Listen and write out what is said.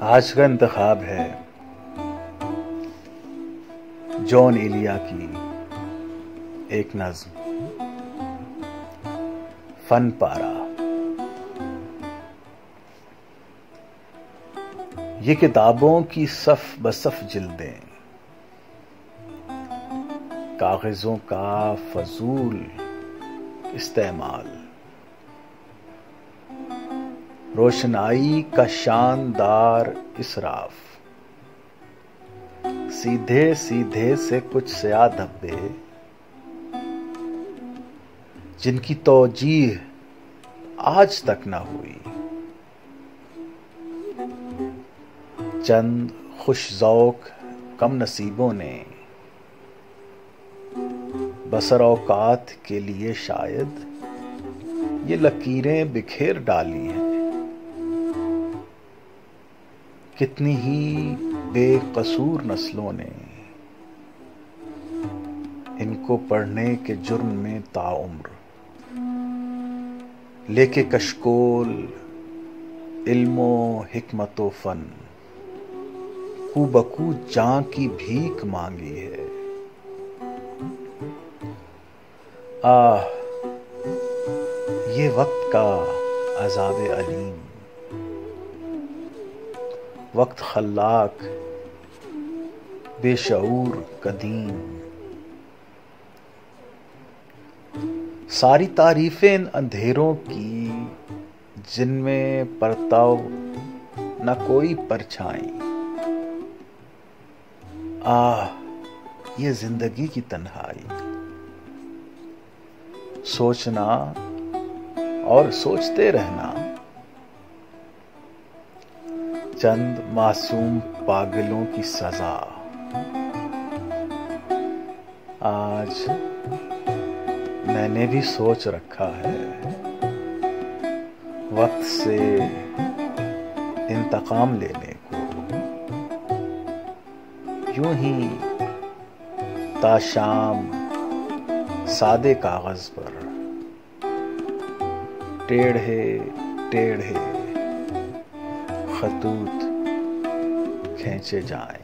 आज का इंतखाब है जॉन एलिया की एक नज्म फन पारा। ये किताबों की सफ बसफ जिल्दें, कागजों का फजूल इस्तेमाल, रोशनाई का शानदार इसराफ, सीधे सीधे से कुछ स्याह धब्बे जिनकी तौजीह आज तक न हुई, चंद खुश ज़ौक़ कम नसीबों ने बसर औकात के लिए शायद ये लकीरें बिखेर डाली हैं। कितनी ही बेकसूर नस्लों ने इनको पढ़ने के जुर्म में ताउम्र लेके कशकोल इल्मो हिकमतो फन कूबकू जां की भीख मांगी है। आह, ये वक्त का अज़ाब अलीम, वक्त खल्लाक बेशऊर कदीम, सारी तारीफें इन अंधेरों की जिनमें परताव न कोई परछाई। आह, ये जिंदगी की तन्हाई, सोचना और सोचते रहना, चंद मासूम पागलों की सजा। आज मैंने भी सोच रखा है वक्त से इंतकाम लेने को, यूं ही ताशाम सादे कागज पर टेढ़े टेढ़े खतूत खींचे जाएं।